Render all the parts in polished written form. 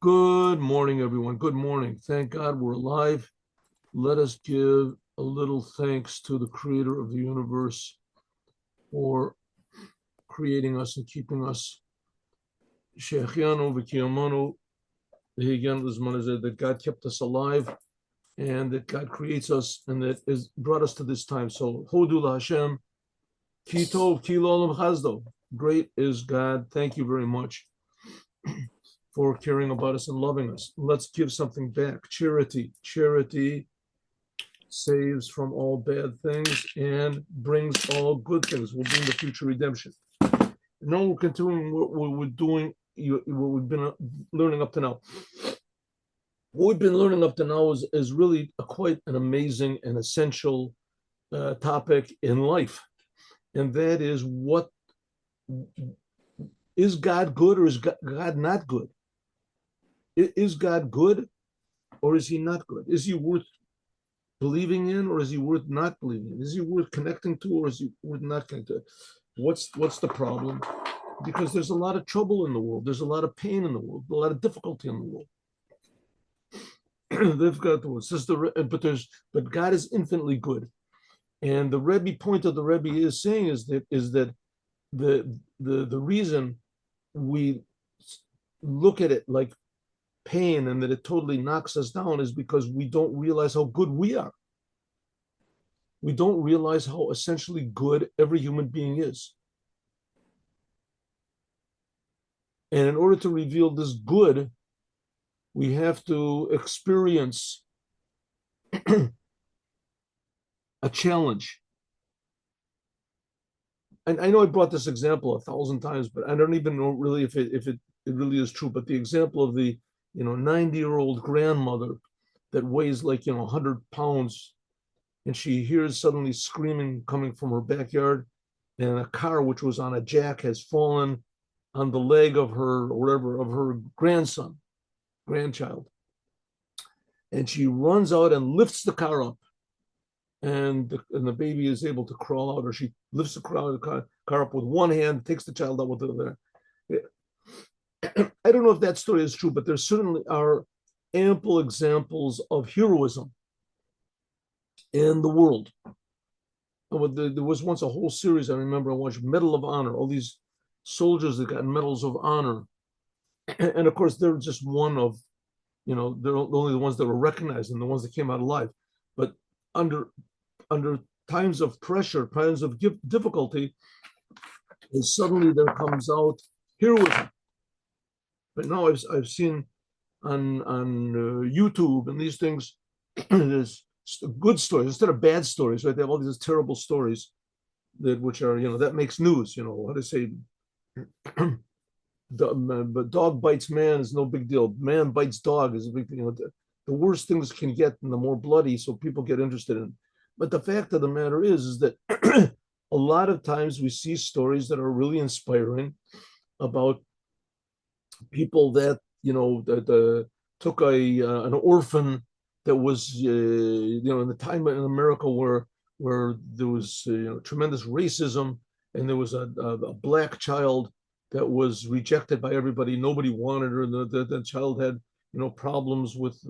Good morning, everyone. Good morning. Thank God we're alive. Let us give a little thanks to the creator of the universe for creating us and keeping us. Shechianu v'kiyamanu, that God kept us alive and that God creates us and that has brought us to this time. So, Hodu Hashem, Ki Tov, Ki Lo Olam Chazdo. Great is God. Thank you very much for caring about us and loving us. Let's give something back. Charity. Charity saves from all bad things and brings all good things. Will bring the future redemption. Now we're continuing what we're doing, what we've been learning up to now. What we've been learning up to now is really quite an amazing and essential topic in life. And that is, what is God good or is God not good? Is God good or is he not good? Is he worth believing in or is he worth not believing in? Is he worth connecting to or is he worth not connecting to? What's the problem? Because there's a lot of trouble in the world. There's a lot of pain in the world, a lot of difficulty in the world. They've got the sister, but God is infinitely good. And the Rebbe point of the Rebbe is saying is that the reason we look at it like pain and that it totally knocks us down is because we don't realize how good we are. We don't realize how essentially good every human being is. And in order to reveal this good, we have to experience a challenge. And I know I brought this example 1,000 times, but I don't even know really if it really is true. But the example of the 90-year-old grandmother that weighs like 100 pounds, and she hears suddenly screaming coming from her backyard, and a car which was on a jack has fallen on the leg of her or whatever of her grandchild, and she runs out and lifts the car up, and the baby is able to crawl out, or she lifts the car up with one hand, takes the child out with the other. I don't know if that story is true, but there certainly are ample examples of heroism in the world. There was once a whole series I remember I watched, Medal of Honor, all these soldiers that got medals of honor. And of course, they're just one of, they're only the ones that were recognized and the ones that came out alive. But under times of pressure, times of difficulty, and suddenly there comes out heroism. But now I've seen on YouTube and these things, there's good stories instead of bad stories, right? They have all these terrible stories which are, that makes news. How to say, but dog bites man is no big deal. Man bites dog is a big thing. The worse things can get, and the more bloody, so people get interested in it. But the fact of the matter is that a lot of times we see stories that are really inspiring about people that took an orphan that was in the time in America where there was tremendous racism, and there was a black child that was rejected by everybody. Nobody wanted her. The child had problems with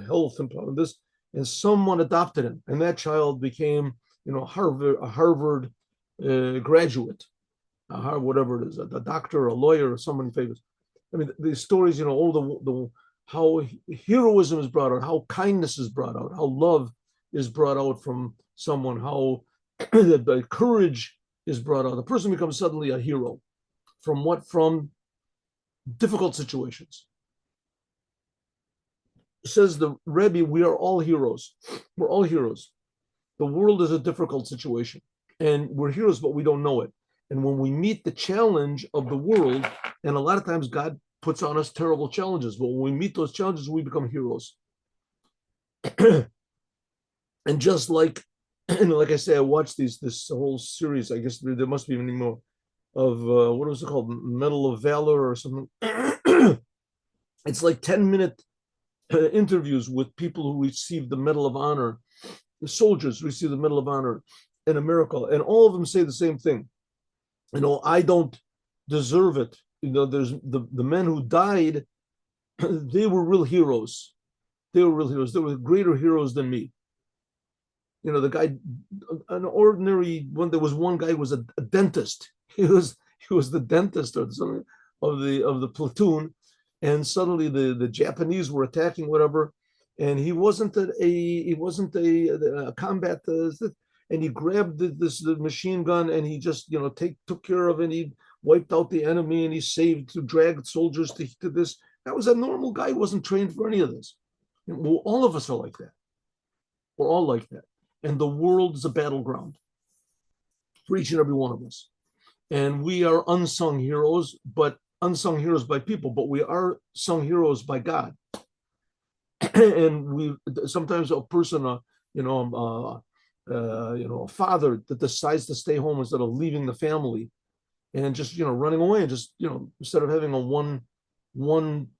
health and this, and someone adopted him, and that child became a Harvard graduate, whatever it is, a doctor, a lawyer, or someone famous. I mean, these stories, how heroism is brought out, how kindness is brought out, how love is brought out from someone, how the courage is brought out. The person becomes suddenly a hero. From what? From difficult situations. Says the Rebbe, we are all heroes. We're all heroes. The world is a difficult situation, and we're heroes, but we don't know it. And when we meet the challenge of the world, and a lot of times God puts on us terrible challenges, but when we meet those challenges, we become heroes. And just like I say, I watched this whole series. I guess there must be many more of what was it called, Medal of Valor or something. It's like 10-minute interviews with people who received the Medal of Honor. The soldiers received the Medal of Honor in America, and all of them say the same thing. I don't deserve it. There's the men who died they were real heroes. They were real heroes. They were greater heroes than me. The guy, an ordinary one. There was one guy who was a dentist. He was the dentist or something of the platoon, and suddenly the Japanese were attacking whatever, and he wasn't a combat, and he grabbed the machine gun and he just took care of it. And he wiped out the enemy and he dragged soldiers to this. That was a normal guy who wasn't trained for any of this. Well, all of us are like that. We're all like that. And the world is a battleground for each and every one of us. And we are unsung heroes, but unsung heroes by people, but we are sung heroes by God. And we sometimes a person, a father that decides to stay home instead of leaving the family and just running away, and just instead of having a one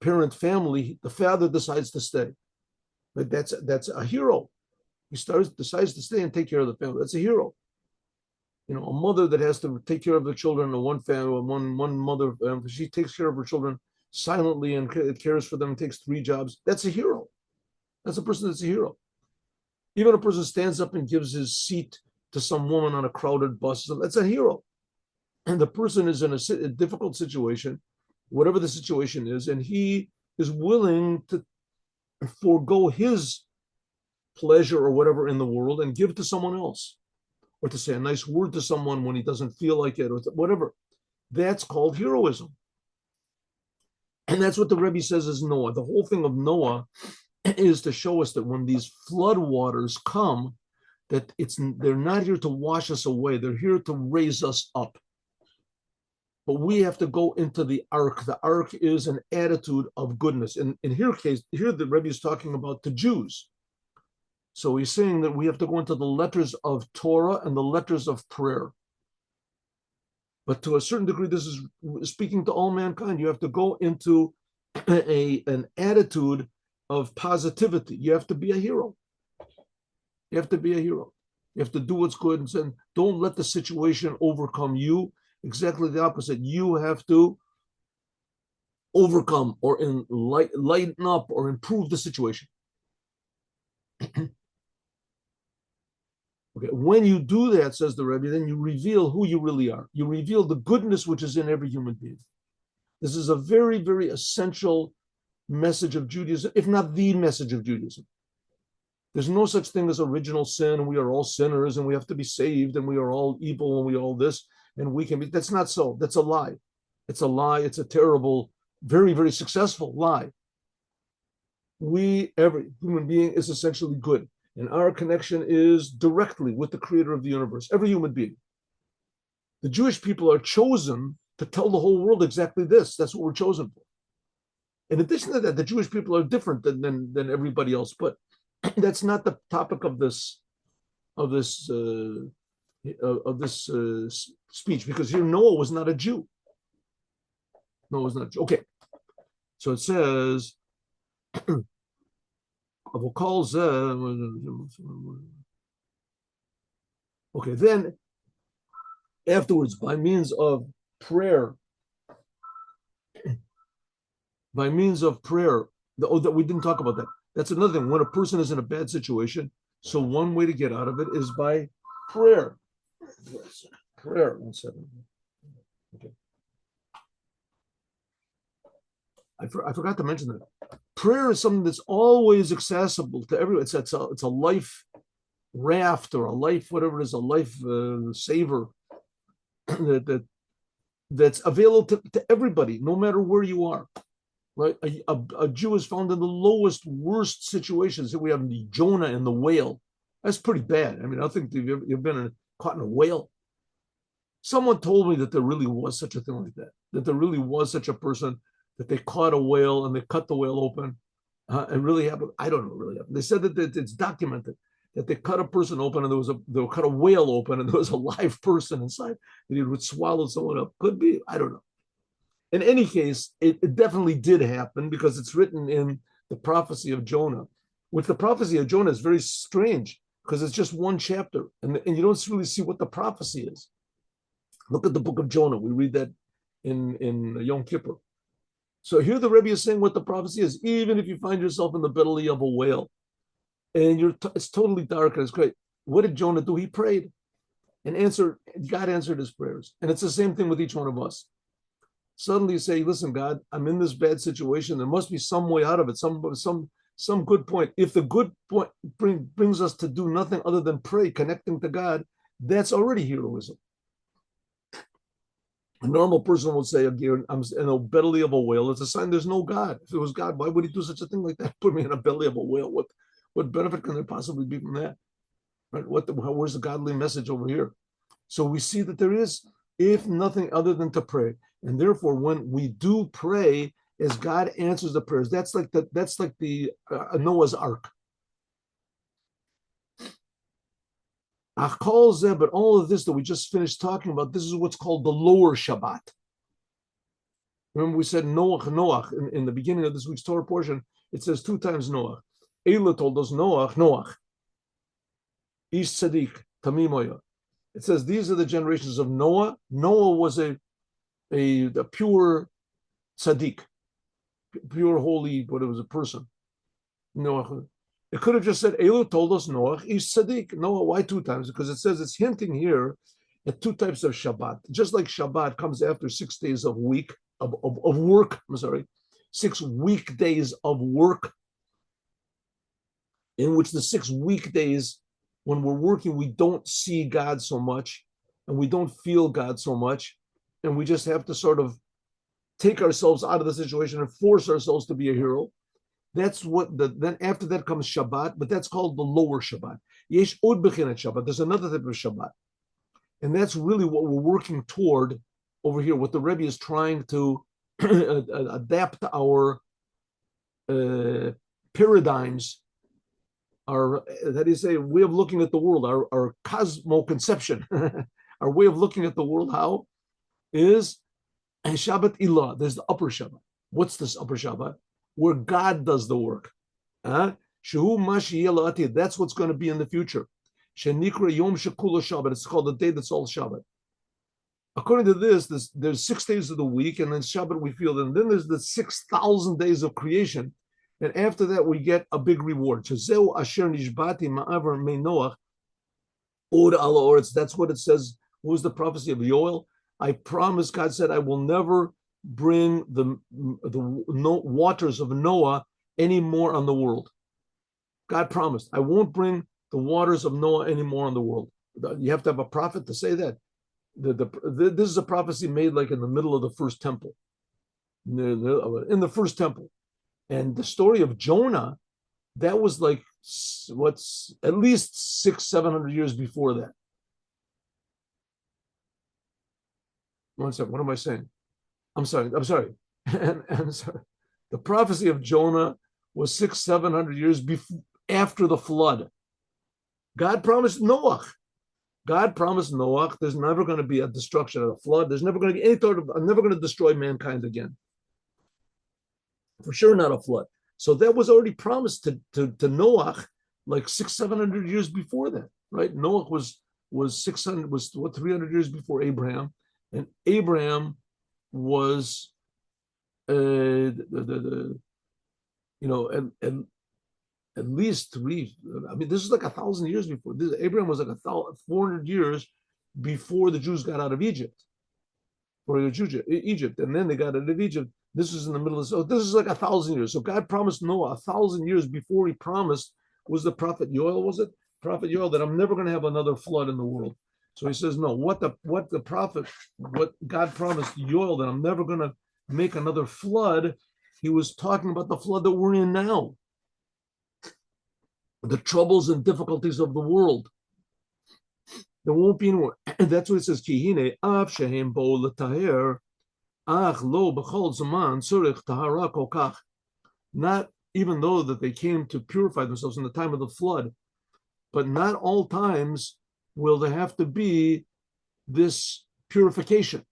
parent family, the father decides to stay. Like that's a hero. He decides to stay and take care of the family. That's a hero. A mother that has to take care of the children, or one family, one mother, she takes care of her children silently and cares for them, takes 3 jobs. That's a hero. That's a person that's a hero. Even a person stands up and gives his seat to some woman on a crowded bus, that's a hero. And the person is in a difficult situation, whatever the situation is, and he is willing to forego his pleasure or whatever in the world and give to someone else, or to say a nice word to someone when he doesn't feel like it, or whatever. That's called heroism. And that's what the Rebbe says is Noah. The whole thing of Noah is to show us that when these flood waters come, that they're not here to wash us away. They're here to raise us up. But we have to go into the ark. The ark is an attitude of goodness. In here the Rebbe is talking about the Jews. So he's saying that we have to go into the letters of Torah and the letters of prayer. But to a certain degree, this is speaking to all mankind. You have to go into an attitude of positivity. You have to be a hero. You have to be a hero. You have to do what's good and say, don't let the situation overcome you. Exactly the opposite. You have to overcome or lighten up or improve the situation. Okay, when you do that, says the Rebbe, then you reveal who you really are. You reveal the goodness which is in every human being. This is a very, very essential message of Judaism, if not the message of Judaism. There's no such thing as original sin, and we are all sinners, and we have to be saved, and we are all evil, and we are all this, and we can be. That's not so. That's a lie. It's a lie. It's a terrible, very, very successful lie. Every human being is essentially good. And our connection is directly with the creator of the universe, every human being. The Jewish people are chosen to tell the whole world exactly this. That's what we're chosen for. In addition to that, the Jewish people are different than everybody else, but that's not the topic of this speech, because here Noah was not a Jew. Noah was not a Jew. Okay, so it says, okay, then afterwards, by means of prayer, that we didn't talk about that. That's another thing. When a person is in a bad situation, so one way to get out of it is by prayer. Prayer. 1 second. Okay. I forgot to mention that. Prayer is something that's always accessible to everyone. It's a life raft, or a life, whatever it is, a life saver that's available to everybody, no matter where you are. Right? A Jew is found in the lowest, worst situations. So we have the Jonah and the whale. That's pretty bad. I mean, I think you've been caught in a whale. Someone told me that there really was such a thing like that. That there really was such a person, that they caught a whale and they cut the whale open. It really happened. I don't know what really happened. They said that it's documented that they cut a person open and they cut a whale open and there was a live person inside that he would swallow someone up. Could be. I don't know. In any case, it definitely did happen, because it's written in the prophecy of Jonah. Which the prophecy of Jonah is very strange, because it's just one chapter, and you don't really see what the prophecy is. Look at the book of Jonah. We read that in Yom Kippur. So here the Rebbe is saying what the prophecy is. Even if you find yourself in the belly of a whale and it's totally dark and it's great. What did Jonah do? He prayed and God answered his prayers. And it's the same thing with each one of us. Suddenly you say, listen, God, I'm in this bad situation. There must be some way out of it, some good point. If the good point brings us to do nothing other than pray, connecting to God, that's already heroism. A normal person would say, again, I'm in the belly of a whale. It's a sign there's no God. If it was God, why would he do such a thing like that? Put me in a belly of a whale. What benefit can there possibly be from that? Right? Where's the godly message over here? So we see that there is, if nothing other than to pray. And therefore, when we do pray, as God answers the prayers, that's like the Noah's Ark. But all of this that we just finished talking about, this is what's called the lower Shabbat. Remember we said Noach in the beginning of this week's Torah portion. It says 2 times Noach. Eila told us Noach, Ish Tzaddik, Tamimoya. It says these are the generations of Noah. Noah was a pure tzaddik, pure holy, but it was a person. Noah. It could have just said Elu told us Noah is tzaddik. Noah, why 2 times? Because it says it's hinting here at 2 types of Shabbat. Just like Shabbat comes after 6 days of work. 6 weekdays of work, in which the 6 weekdays, when we're working, we don't see God so much, and we don't feel God so much, and we just have to sort of take ourselves out of the situation and force ourselves to be a hero. That's what then after that comes Shabbat, but that's called the lower Shabbat. Yesh od bechinet Shabbat. There's another type of Shabbat, and that's really what we're working toward over here. What the Rebbe is trying to adapt our paradigms, our way of looking at the world, our cosmo-conception, our way of looking at the world. How is Shabbat Ilah? There's the upper Shabbat. What's this upper Shabbat? Where God does the work. Shehu Mashi. That's what's going to be in the future. Shenikra Yom Shekula Shabbat. It's called the day that's all Shabbat. According to this, there's 6 days of the week, and then Shabbat we feel. And then there's the 6,000 days of creation. And after that, we get a big reward. Shezeu Asher Nishbati Ma'avar Me Noach Od Ala Oretz. That's what it says. What was the prophecy of Yoel? I promise, God said, I will never bring the waters of Noah anymore on the world. God promised, I won't bring the waters of Noah anymore on the world. You have to have a prophet to say that. This is a prophecy made like in the middle of the first temple. In the first temple. And the story of Jonah, that was like what's at least 600-700 years before that. One second, what am I saying? I'm sorry. I'm sorry. The prophecy of Jonah was 600-700 years after the flood. God promised Noah. There's never going to be a destruction of a flood. There's never going to be any thought of, I'm never going to destroy mankind again. For sure, not a flood. So that was already promised to Noah like 600-700 years before that, right? Noah was 300 years before Abraham, and Abraham was at least 3. I mean, this is like 1,000 years before. Abraham was like 400 years before the Jews got out of Egypt, and then they got out of Egypt. This is in the middle of, so this is like 1,000 years. So God promised Noah 1,000 years before he promised, was the prophet Yoel, was it? Prophet Yoel, that I'm never going to have another flood in the world. So he says, no, what God promised Yoel, that I'm never going to make another flood. He was talking about the flood that we're in now. The troubles and difficulties of the world. There won't be anymore. And that's what it says, Kihine av shehem bo letaher. Not even though that they came to purify themselves in the time of the flood, but not all times will there have to be this purification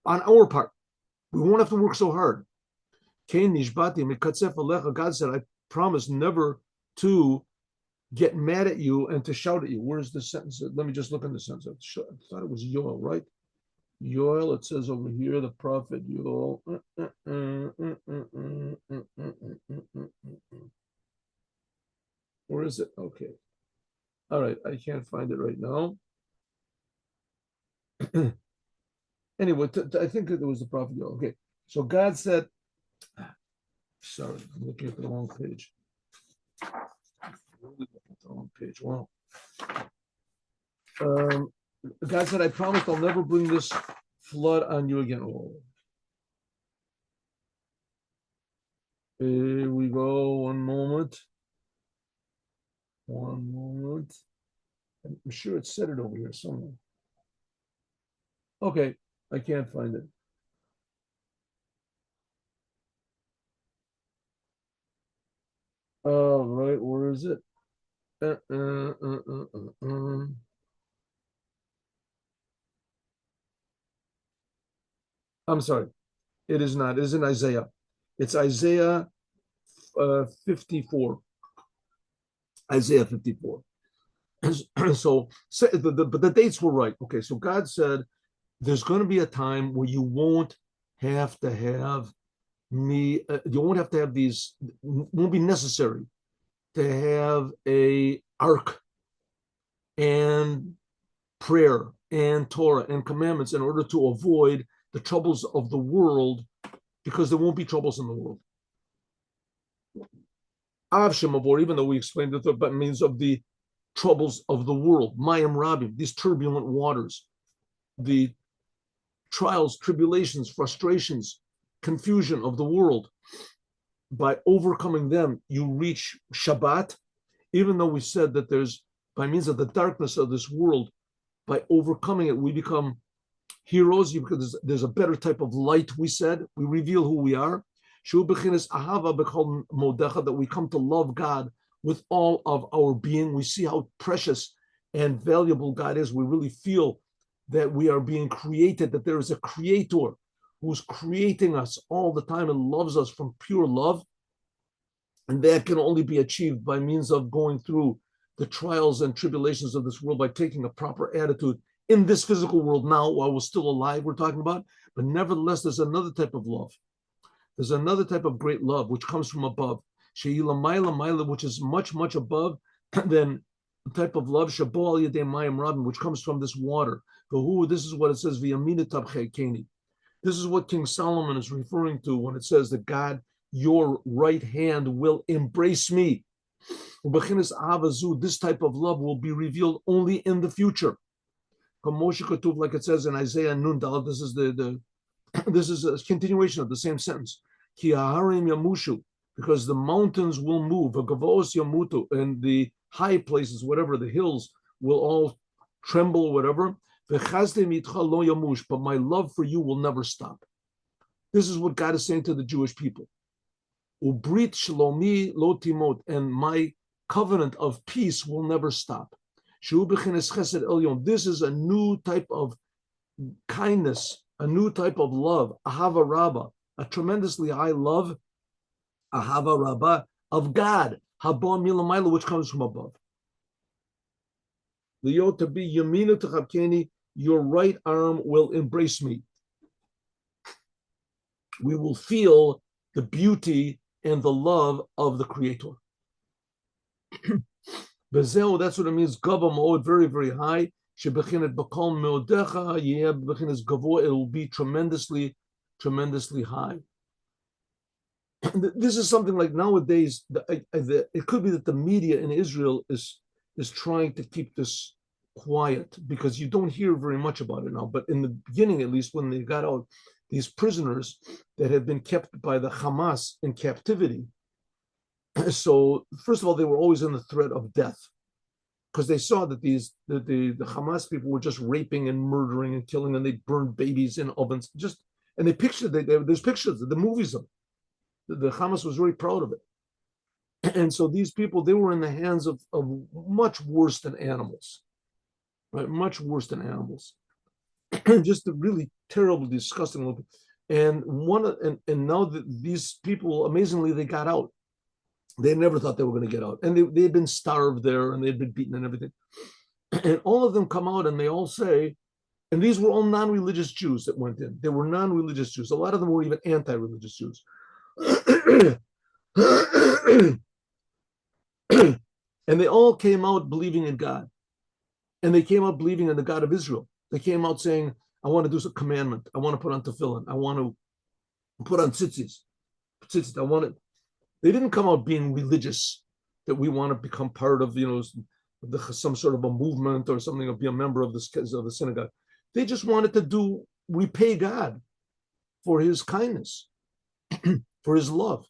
on our part. We won't have to work so hard. God said, I promise never to get mad at you and to shout at you. Where's the sentence? Let me just look in the sentence. I thought it was Yoel, right? Yoel, it says over here, the prophet Yoel. All right, I can't find it right now. Anyway, I think it was the prophet. Okay, so God said, sorry, I'm looking at the wrong page. The wrong page. Wow. God said, I promised I'll never bring this flood on you again. Oh. Here we go. One moment. One moment. I'm sure it said it over here somewhere. Okay, I can't find it. All right, where is it? Uh, uh, uh, uh, uh, uh. I'm sorry, it is not. It is in Isaiah. It's Isaiah 54. Isaiah 54. But the dates were right. Okay, so God said there's going to be a time where you won't have to have me. You won't have to have these. Won't be necessary to have a ark and prayer and Torah and commandments in order to avoid the troubles of the world, because there won't be troubles in the world. Avshem, even though we explained it, but means of the troubles of the world, Mayim Rabim, these turbulent waters, the trials, tribulations, frustrations, confusion of the world. By overcoming them, you reach Shabbat, even though we said that there's, by means of the darkness of this world, by overcoming it, we become heroes, because there's a better type of light, we said. We reveal who we are. That we come to love God with all of our being. We see how precious and valuable God is. We really feel that we are being created, that there is a creator who's creating us all the time and loves us from pure love. And that can only be achieved by means of going through the trials and tribulations of this world, by taking a proper attitude in this physical world now, while we're still alive, we're talking about. But nevertheless, there's another type of love. There's another type of great love which comes from above, which is much, much above than the type of love which comes from this water. This is what it says, this is what King Solomon is referring to when it says that God, your right hand will embrace me. This type of love will be revealed only in the future. Like it says in Isaiah Nundal, this is a continuation of the same sentence. Because the mountains will move, and the high places, whatever, the hills will all tremble, whatever. But my love for you will never stop. This is what God is saying to the Jewish people. Ubrit shlomi lo timot, and my covenant of peace will never stop. This is a new type of kindness, a new type of love, ahava rabbah, a tremendously high love, ahava rabbah, of God, haba milamayla, which comes from above. Liyot to be yaminu techabkeni, your right arm will embrace me. We will feel the beauty and the love of the Creator. That's what it means. Gava ma'od, very, very high. Shebechinet bakol meodecha, bechinet gavo. It will be tremendously, tremendously high. This is something like nowadays. It could be that the media in Israel is trying to keep this quiet, because you don't hear very much about it now. But in the beginning, at least, when they got out these prisoners that had been kept by the Hamas in captivity. So first of all, they were always in the threat of death, because they saw that the Hamas people were just raping and murdering and killing, and they burned babies in ovens. And they pictured, there's pictures, the movies of it. The Hamas was very proud of it. And so these people, they were in the hands of much worse than animals, right? Much worse than animals. Just a really terrible, disgusting look. And now these people, amazingly, they got out. They never thought they were going to get out, and they'd been starved there, and they'd been beaten and everything. And all of them come out, and they all say, and these were all non-religious Jews that went in. They were non-religious Jews. A lot of them were even anti-religious Jews. And they all came out believing in God. And they came out believing in the God of Israel. They came out saying, I want to do a commandment. I want to put on tefillin. I want to put on tzitzis. I want it. They didn't come out being religious, that we want to become part of, some sort of a movement or something, or be a member of the synagogue. They just wanted to repay God for his kindness, for his love.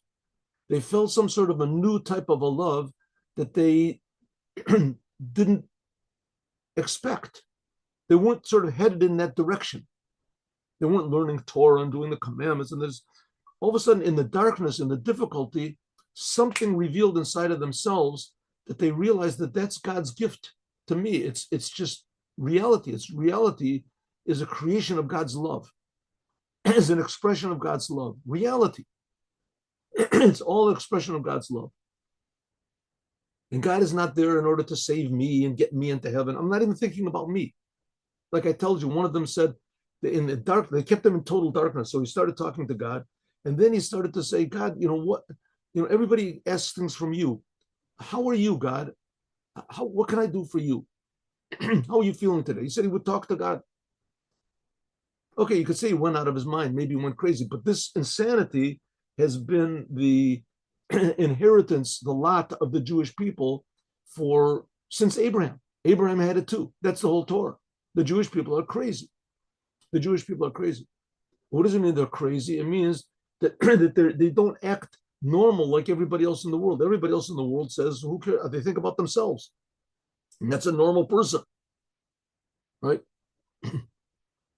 They felt some sort of a new type of a love that they didn't expect. They weren't sort of headed in that direction. They weren't learning Torah and doing the commandments. And there's all of a sudden, in the darkness, in the difficulty, something revealed inside of themselves that they realized that that's God's gift to me. It's just reality. Reality is a creation of God's love. It's an expression of God's love. Reality. It's all an expression of God's love. And God is not there in order to save me and get me into heaven. I'm not even thinking about me. Like I told you, one of them said that in the dark, they kept him in total darkness. So he started talking to God. And then he started to say, God, what? Everybody asks things from you. How are you, God? What can I do for you? How are you feeling today? He said he would talk to God. Okay, you could say he went out of his mind, maybe he went crazy, but this insanity has been the inheritance, the lot of the Jewish people since Abraham. Abraham had it too. That's the whole Torah. The Jewish people are crazy. The Jewish people are crazy. What does it mean they're crazy? It means that, they don't act normal like everybody else in the world. Everybody else in the world says, who cares? They think about themselves. And that's a normal person, right?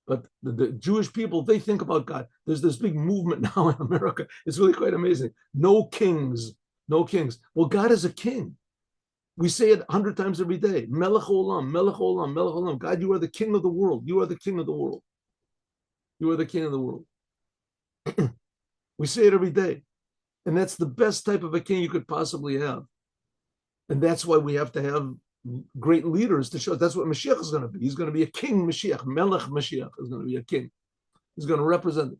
But the Jewish people, they think about God. There's this big movement now in America. It's really quite amazing. No kings, no kings. Well, God is a king. We say it 100 times every day. Melech olam, melech olam, melech olam. God, you are the king of the world. You are the king of the world. You are the king of the world. We say it every day. And that's the best type of a king you could possibly have. And that's why we have to have great leaders to show. That's what Moshiach is going to be. He's going to be a king Moshiach. Melech Moshiach is going to be a king. He's going to represent it.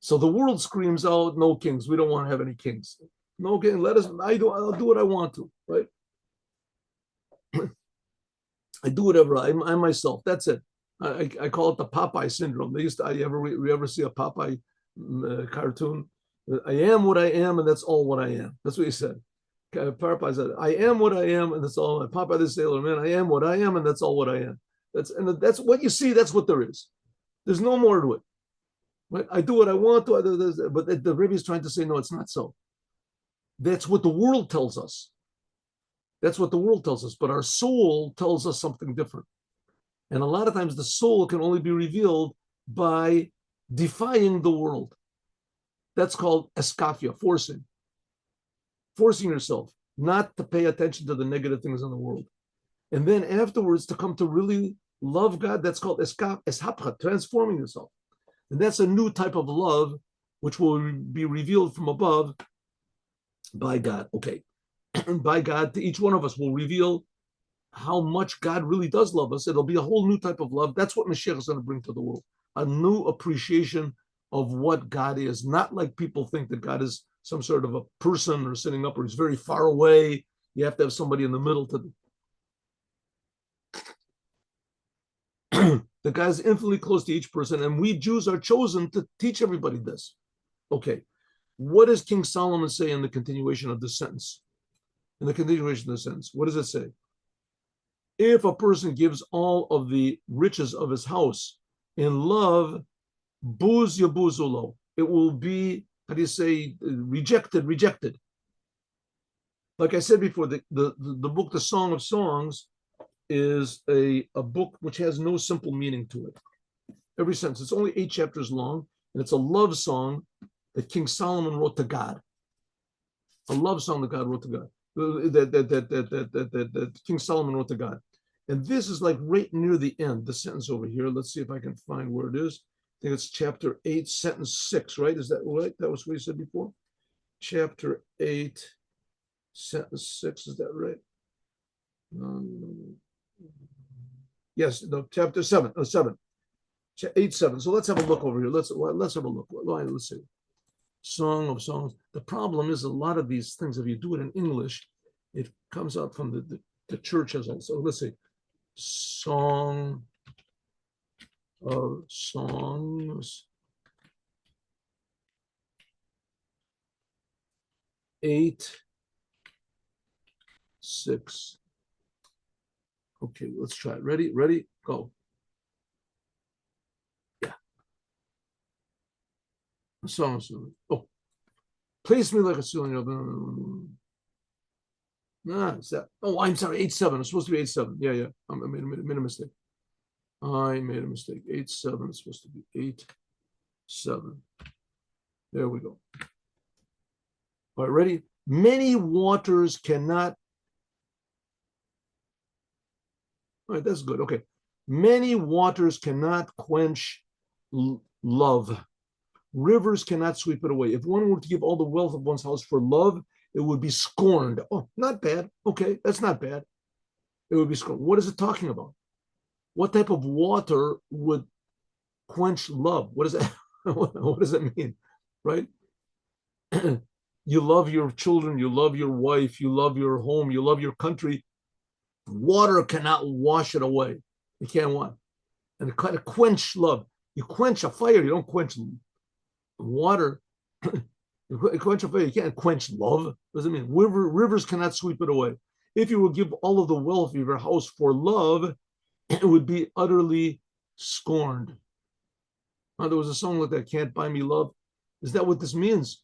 So the world screams out, no kings. We don't want to have any kings. No king. I'll do what I want to, right? I do whatever I myself. That's it. I call it the Popeye syndrome. You ever see a Popeye cartoon? I am what I am, and that's all what I am. That's what he said. Popeye said, I am what I am, and that's all. Popeye the Sailor Man, I am what I am, and that's all what I am. That's what you see. That's what there is. There's no more to it. Right? I do what I want to, but the Rebbe is trying to say, no, it's not so. That's what the world tells us. That's what the world tells us. But our soul tells us something different. And a lot of times the soul can only be revealed by defying the world. That's called eskafia, forcing yourself not to pay attention to the negative things in the world. And then afterwards to come to really love God, that's called eshapcha, transforming yourself. And that's a new type of love which will be revealed from above by God. Okay. By God, to each one of us will reveal how much God really does love us. It'll be a whole new type of love. That's what Mashiach is going to bring to the world. A new appreciation of what God is. Not like people think that God is some sort of a person or sitting up or he's very far away. You have to have somebody in the middle to that God is infinitely close to each person, and we Jews are chosen to teach everybody this. Okay, what does King Solomon say in the continuation of this sentence? In the continuation of the sentence, what does it say? If a person gives all of the riches of his house in love, buz yabuzulo, it will be, how do you say, rejected. Like I said before, the book, The Song of Songs, is a book which has no simple meaning to it. Every sentence, it's only 8 chapters long, and it's a love song that King Solomon wrote to God. A love song that God wrote to God. That King Solomon wrote to God. And this is like right near the end, the sentence over here. Let's see if I can find where it is. I think it's chapter 8, sentence 6, right? Is that right? That was what he said before? Chapter 8, sentence 6, is that right? Yes, no, chapter 7, 8, 7. So let's have a look over here. Let's have a look. Let's see. Song of Songs. The problem is a lot of these things, if you do it in English, It comes out from the church as well. So let's see. Song of Songs 8:6. Okay, let's try it. Ready, go. Yeah. Song. Oh, place me like a ceiling. Nah, it's that. Oh, I'm sorry. 8:7. It's supposed to be 8:7. Yeah, yeah. I made a mistake. I made a mistake. 8:7. It's supposed to be 8:7. There we go. All right, ready? Many waters cannot. All right, that's good. Okay. Many waters cannot quench love. Rivers cannot sweep it away. If one were to give all the wealth of one's house for love, it would be scorned. Oh, not bad. Okay, that's not bad. It would be scorned. What is it talking about? What type of water would quench love? What does that what does that mean? Right? You love your children, you love your wife, you love your home, you love your country. Water cannot wash it away. You can't want. And it kind of quench love. You quench a fire, you don't quench water. You quench a fire, you can't quench love. What does it mean? Rivers cannot sweep it away. If you would give all of the wealth of your house for love, it would be utterly scorned. Now, there was a song like that, Can't Buy Me Love. Is that what this means?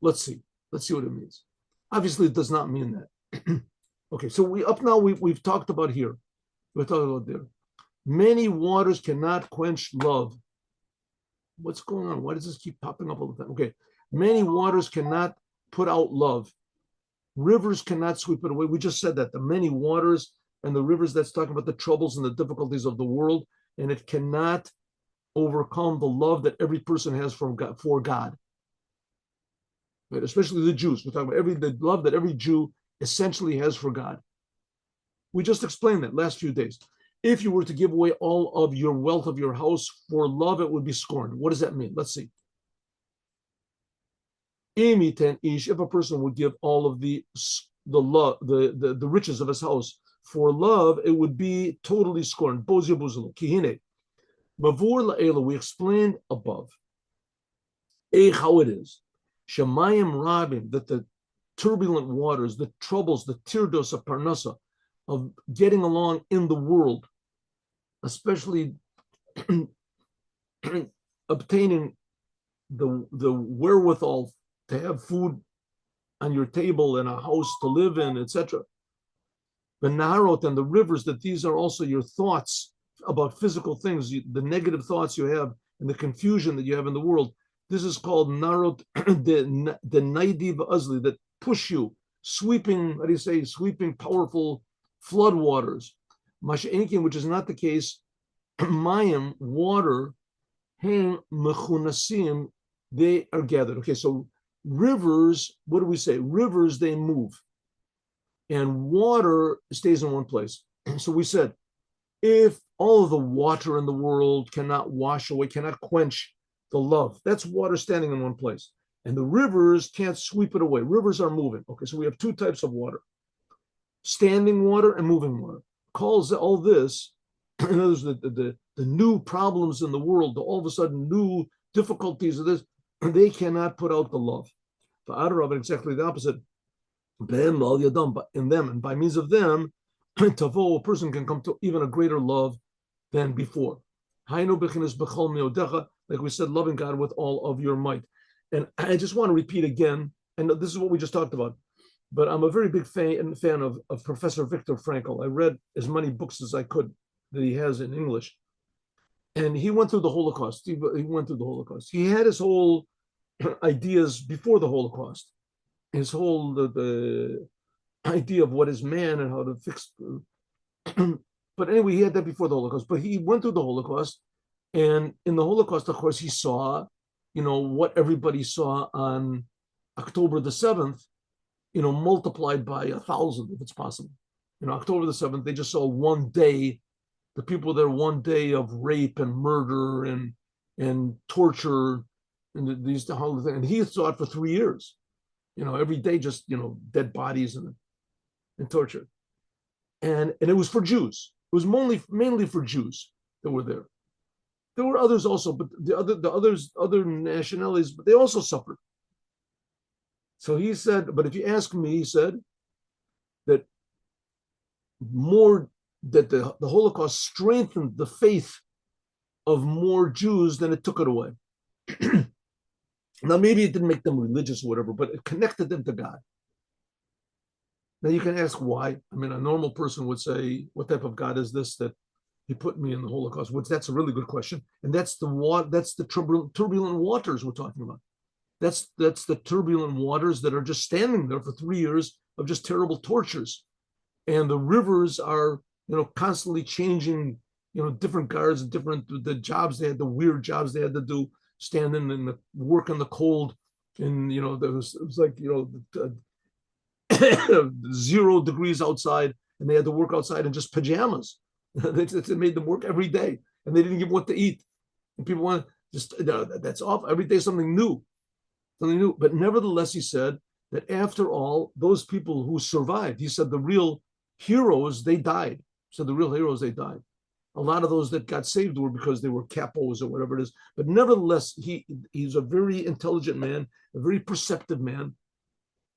Let's see. Let's see what it means. Obviously, it does not mean that. Okay, so we've talked about here. We're talking about there. Many waters cannot quench love. What's going on? Why does this keep popping up all the time? Okay, many waters cannot put out love. Rivers cannot sweep it away. We just said that. The many waters and the rivers, that's talking about the troubles and the difficulties of the world, and it cannot overcome the love that every person has for God. Right? Especially the Jews. We're talking about the love that every Jew essentially has for God. We just explained that last few days. If you were to give away all of your wealth of your house for love, it would be scorned. What does that mean? Let's see. If a person would give all of the love, the riches of his house for love, it would be totally scorned. We explained above how it is. Shemayim Rabim, that the turbulent waters, the troubles, the tirdos of parnasa, of getting along in the world, especially obtaining the wherewithal to have food on your table and a house to live in, etc. The Naharot and the rivers, that these are also your thoughts about physical things, the negative thoughts you have and the confusion that you have in the world. This is called Narot, the Naidiv Uzli, that push you, sweeping, how do you say, sweeping powerful flood waters. Masha'inkin, which is not the case, Mayim, water, Hein Mechunasim, they are gathered. Okay, so rivers, what do we say? Rivers, they move. And water stays in one place. So we said, if all of the water in the world cannot wash away, cannot quench the love, that's water standing in one place. And the rivers can't sweep it away. Rivers are moving. Okay, so we have two types of water: standing water and moving water. Calls all this, in other words, the new problems in the world, all of a sudden new difficulties of this, they cannot put out the love. For Adarab, exactly the opposite. But in them, and by means of them, Tavo, a person can come to even a greater love than before. Like we said, loving God with all of your might. And I just want to repeat again, and this is what we just talked about, but I'm a very big fan of Professor Viktor Frankl. I read as many books as I could that he has in English. And he went through the Holocaust. He went through the Holocaust. He had his whole ideas before the Holocaust. His whole the idea of what is man and how to fix. But anyway, he had that before the Holocaust. But he went through the Holocaust, and in the Holocaust, of course, he saw, what everybody saw on October the 7th, multiplied by 1,000 if it's possible. October the 7th, they just saw one day, the people there, one day of rape and murder and torture and these whole things. And he saw it for 3 years. Every day, just dead bodies. and tortured. And it was for Jews. It was mainly for Jews that were there. There were others also, but other nationalities, but they also suffered. So he said, but if you ask me, he said that the Holocaust strengthened the faith of more Jews than it took it away. Now, maybe it didn't make them religious or whatever, but it connected them to God. Now you can ask why. I mean, a normal person would say, what type of God is this that he put me in the Holocaust? Which that's a really good question. And that's the turbulent waters we're talking about. That's the turbulent waters that are just standing there for 3 years of just terrible tortures. And the rivers are, constantly changing, different guards, the jobs they had, the weird jobs they had to do, standing in the work in the cold. And, it was like, 0 degrees outside, and they had to work outside in just pajamas. They made them work every day, and they didn't give what to eat. And people want just that's off every day, something new. But nevertheless, he said that after all, those people who survived, he said the real heroes, they died. So the real heroes, they died. A lot of those that got saved were because they were capos or whatever it is. But nevertheless, he's a very intelligent man, a very perceptive man,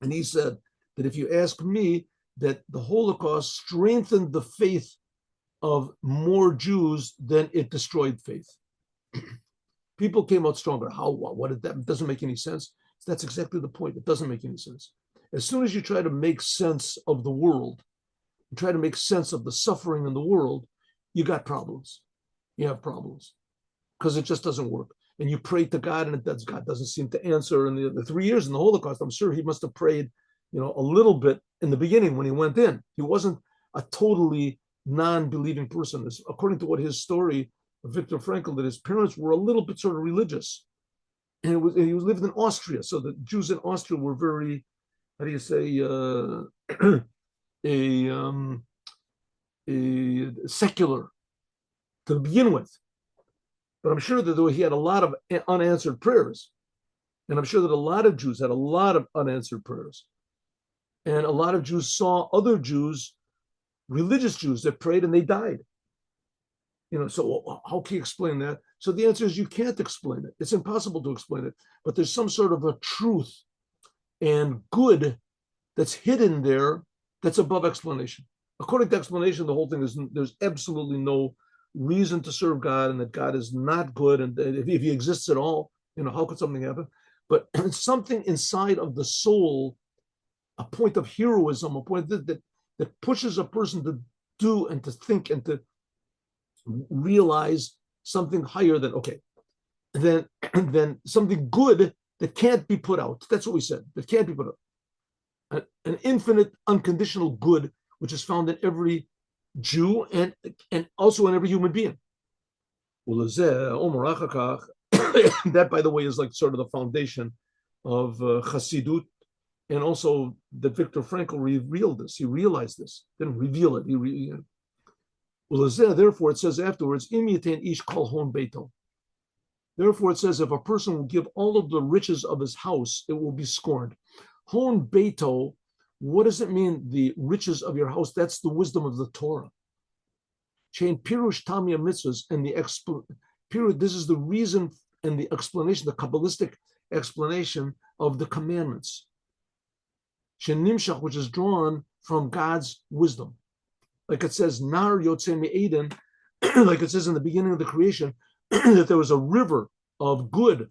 and he said that if you ask me, that the Holocaust strengthened the faith of more Jews than it destroyed faith. People came out stronger. How? What did that? It doesn't make any sense. That's exactly the point. It doesn't make any sense. As soon as you try to make sense of the world, you try to make sense of the suffering in the world, you got problems. You have problems because it just doesn't work. And you pray to God, and God doesn't seem to answer. And the 3 years in the Holocaust, I'm sure he must have prayed, a little bit in the beginning when he went in. He wasn't a totally non-believing person. According to what his story of Viktor Frankl, that his parents were a little bit sort of religious. And he lived in Austria. So the Jews in Austria were very, how do you say, a secular to begin with. But I'm sure that he had a lot of unanswered prayers. And I'm sure that a lot of Jews had a lot of unanswered prayers. And a lot of Jews saw other Jews, religious Jews, that prayed and they died. So how can you explain that? So the answer is you can't explain it. It's impossible to explain it. But there's some sort of a truth and good that's hidden there that's above explanation. According to explanation, the whole thing is there's absolutely no reason to serve God, and that God is not good. And if he exists at all, how could something happen? But it's something inside of the soul, a point of heroism, a point that pushes a person to do and to think and to realize something higher than something good that can't be put out. That's what we said. That can't be put out. An infinite, unconditional good, which is found in every Jew and also in every human being. That, by the way, is like sort of the foundation of Chassidut, and also that Viktor Frankl revealed this. He realized this. Didn't reveal it. Therefore, it says afterwards, ish kol hon beito. Therefore, it says if a person will give all of the riches of his house, it will be scorned. Hon beito, what does it mean, the riches of your house? That's the wisdom of the Torah. Chain pirush tamia mitzvahs, and this is the reason and the explanation, the Kabbalistic explanation of the commandments. Shenimshach, which is drawn from God's wisdom. Like it says, Nar Yotzei Me'eden, like it says in the beginning of the creation, that there was a river of good,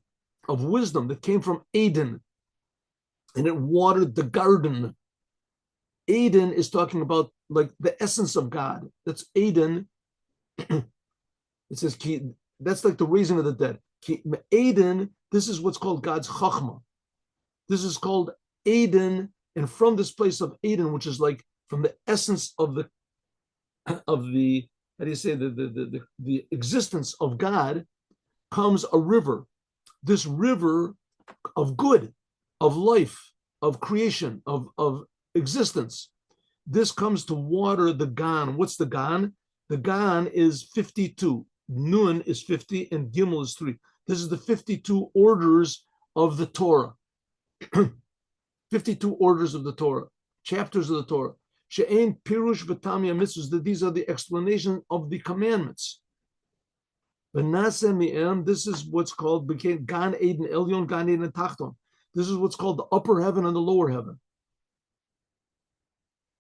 of wisdom that came from Eden, and it watered the garden. Eden is talking about like the essence of God. That's Eden. It says, that's like the raising of the dead. Eden, this is what's called God's Chachma. This is called Eden, and from this place of Eden, which is like from the essence of the how do you say, the existence of God, comes a river. This river of good, of life, of creation, of existence. This comes to water the Gan. What's the Gan? The Gan is 52. Nun is 50 and Gimel is 3. This is the 52 orders of the Torah. 52 orders of the Torah, chapters of the Torah. She'ein pirush v'tamya mitzvahs, that these are the explanation of the commandments. This is what's called became Gan Eden Elyon, Gan Eden Tachton. This is what's called the upper heaven and the lower heaven.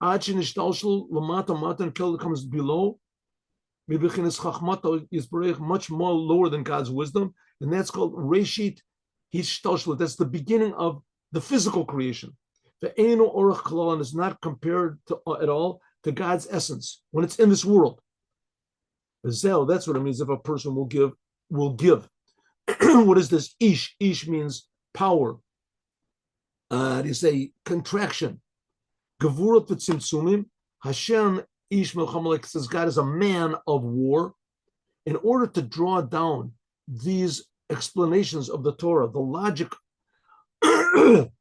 Until it comes below, much more lower than God's wisdom, and that's called Reshit Hishtalshlut. That's the beginning of the physical creation. The Eino Orach Kalal is not compared to, at all to God's essence when it's in this world. Zel, that's what it means if a person will give. What is this? Ish. Ish means power. They say contraction. Gevurot v'tzimtzumim. Hashem Ish Melchamalek says God is a man of war. In order to draw down these explanations of the Torah, the logic, the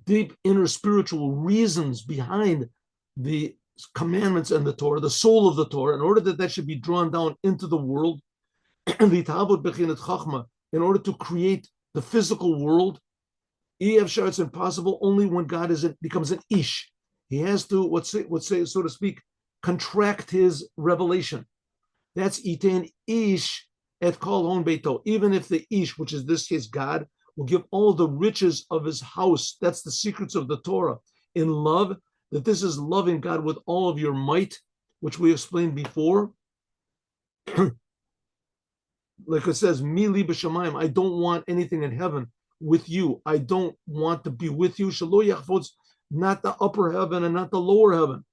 deep inner spiritual reasons behind the commandments and the Torah, the soul of the Torah, in order that that should be drawn down into the world, in order to create the physical world, it's impossible only when God becomes an Ish. He has to, let's say, so to speak, contract his revelation. That's Itain Ish et Kol Hon Beito. Even if the Ish, which is this case God, will give all the riches of his house, that's the secrets of the Torah, in love, that this is loving God with all of your might, which we explained before. Like it says, Mi li b'shamayim, I don't want anything in heaven with you. I don't want to be with you. Shelo yachvotz, not the upper heaven and not the lower heaven.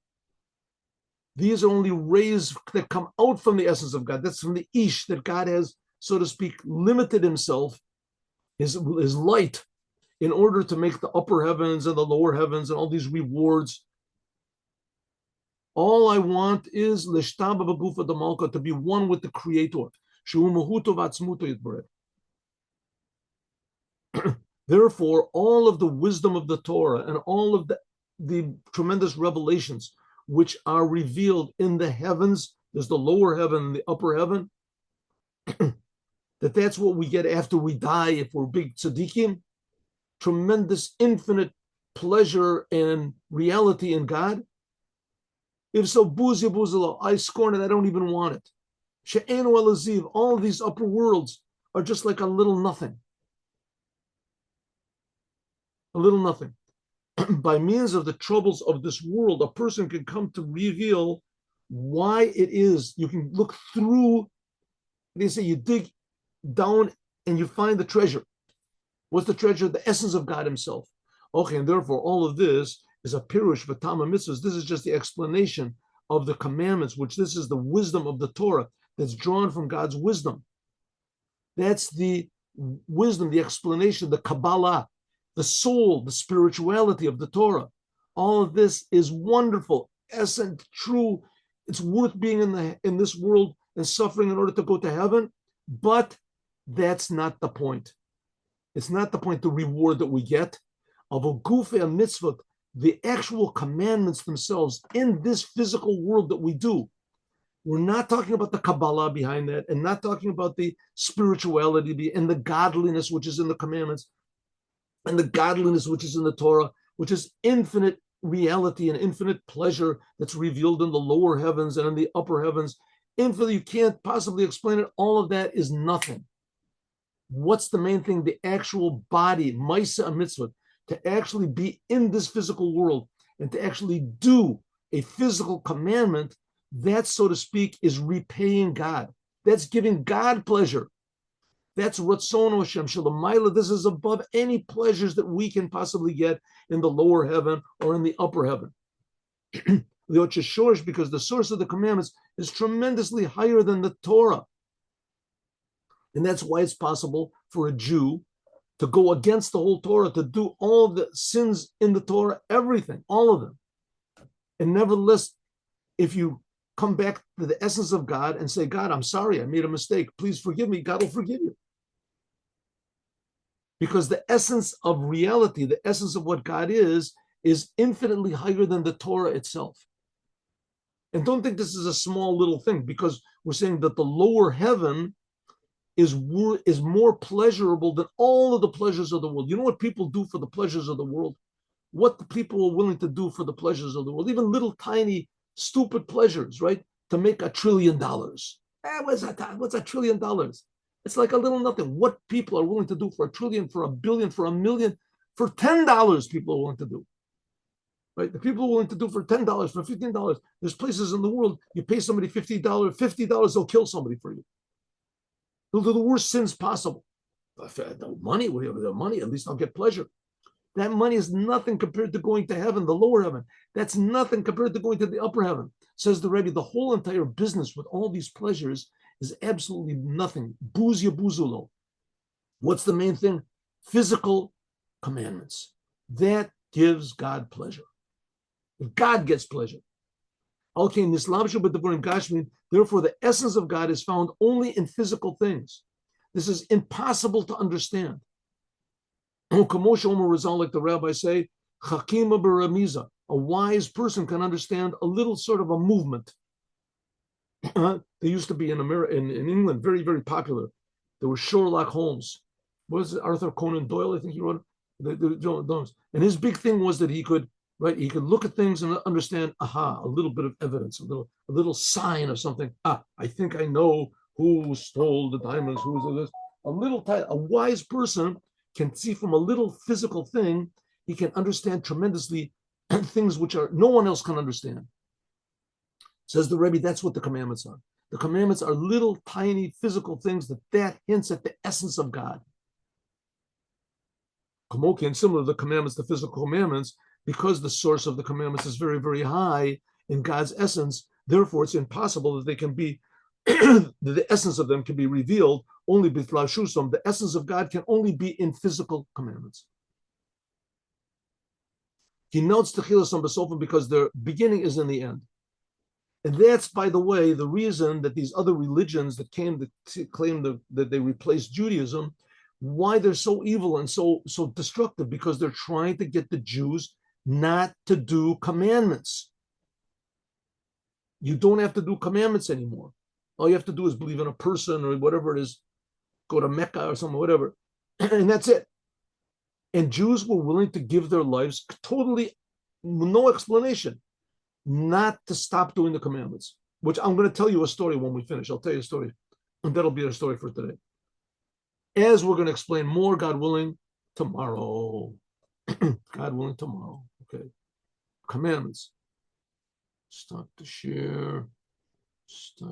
These are only rays that come out from the essence of God. That's from the Ish, that God has, so to speak, limited himself, his light, in order to make the upper heavens and the lower heavens and all these rewards. All I want is l'shtaba b'gufa d'malka, to be one with the Creator. Shehu mehuto v'atzmuto yitbareh. Therefore, all of the wisdom of the Torah and all of the tremendous revelations which are revealed in the heavens, there's the lower heaven and the upper heaven, that's what we get after we die if we're big tzaddikim, tremendous infinite pleasure and reality in God. If so, buzi buzalo, I scorn it, I don't even want it. She'enu elaziv, all these upper worlds are just like a little nothing. A little nothing. By means of the troubles of this world, a person can come to reveal why it is. You can look through, they say you dig down and you find the treasure. What's the treasure? The essence of God himself. Okay, and therefore all of this is a pirush v'tama mitzvahs. This is just the explanation of the commandments, which this is the wisdom of the Torah that's drawn from God's wisdom. That's the wisdom, the explanation, the Kabbalah, the soul, the spirituality of the Torah. All of this is wonderful, essence, true. It's worth being in this world and suffering in order to go to heaven, but that's not the point. It's not the point, the reward that we get. Of a gufe and mitzvah, the actual commandments themselves in this physical world that we do. We're not talking about the Kabbalah behind that, and not talking about the spirituality and the godliness which is in the commandments, and the godliness which is in the Torah, which is infinite reality and infinite pleasure that's revealed in the lower heavens and in the upper heavens. Infinite, you can't possibly explain it. All of that is nothing. What's the main thing? The actual body, Maisa and Mitzvah, to actually be in this physical world and to actually do a physical commandment, that, so to speak, is repaying God. That's giving God pleasure. That's Ratzon Hashem Shalamayla. This is above any pleasures that we can possibly get in the lower heaven or in the upper heaven. Because the source of the commandments is tremendously higher than the Torah. And that's why it's possible for a Jew to go against the whole Torah, to do all the sins in the Torah, everything, all of them. And nevertheless, if you come back to the essence of God and say, God, I'm sorry, I made a mistake. Please forgive me. God will forgive you. Because the essence of reality, the essence of what God is infinitely higher than the Torah itself. And don't think this is a small little thing, because we're saying that the lower heaven is more pleasurable than all of the pleasures of the world. You know what people do for the pleasures of the world? what the people are willing to do for the pleasures of the world, even little tiny stupid pleasures, right? To make $1 trillion. What's $1 trillion? It's like a little nothing. What people are willing to do for $1 trillion, for $1 billion, for $1 million, for $10, people are willing to do. Right? The people are willing to do for $10, for $15. There's places in the world you pay somebody $50, they'll kill somebody for you. They'll do the worst sins possible. The money, whatever the money, at least I'll get pleasure. That money is nothing compared to going to heaven, the lower heaven. That's nothing compared to going to the upper heaven. Says the Rebbe, the whole entire business with all these pleasures is absolutely nothing. Buzya buzulo. What's the main thing? Physical commandments. That gives God pleasure. God gets pleasure. Okay, therefore the essence of God is found only in physical things. This is impossible to understand. Like the rabbis say, Chakima baramiza, a wise person can understand a little sort of a movement. They used to be in America, in England, very, very popular. There was Sherlock Holmes. What was it? Arthur Conan Doyle, I think he wrote it. And his big thing was that he could look at things and understand, a little bit of evidence, a little sign of something. I think I know who stole the diamonds, who's this. A wise person can see from a little physical thing, he can understand tremendously things which no one else can understand. Says the Rebbe, that's what the commandments are. The commandments are little tiny physical things that hints at the essence of God. And similar to the commandments, the physical commandments, because the source of the commandments is very, very high in God's essence, therefore it's impossible that they can be, the essence of them can be revealed only b'tla shusam. The essence of God can only be in physical commandments. He notes techilas b'sofim because their beginning is in the end. And that's, by the way, the reason that these other religions that came to claim that they replaced Judaism, why they're so evil and so destructive, because they're trying to get the Jews not to do commandments. You don't have to do commandments anymore. All you have to do is believe in a person or whatever it is, go to Mecca or something, whatever, and that's it. And Jews were willing to give their lives totally, no explanation, not to stop doing the commandments, which I'm going to tell you a story when we finish. I'll tell you a story, and that'll be our story for today. As we're going to explain more, God willing, tomorrow. God willing, tomorrow. Okay. Commandments. Stop the share. Stop.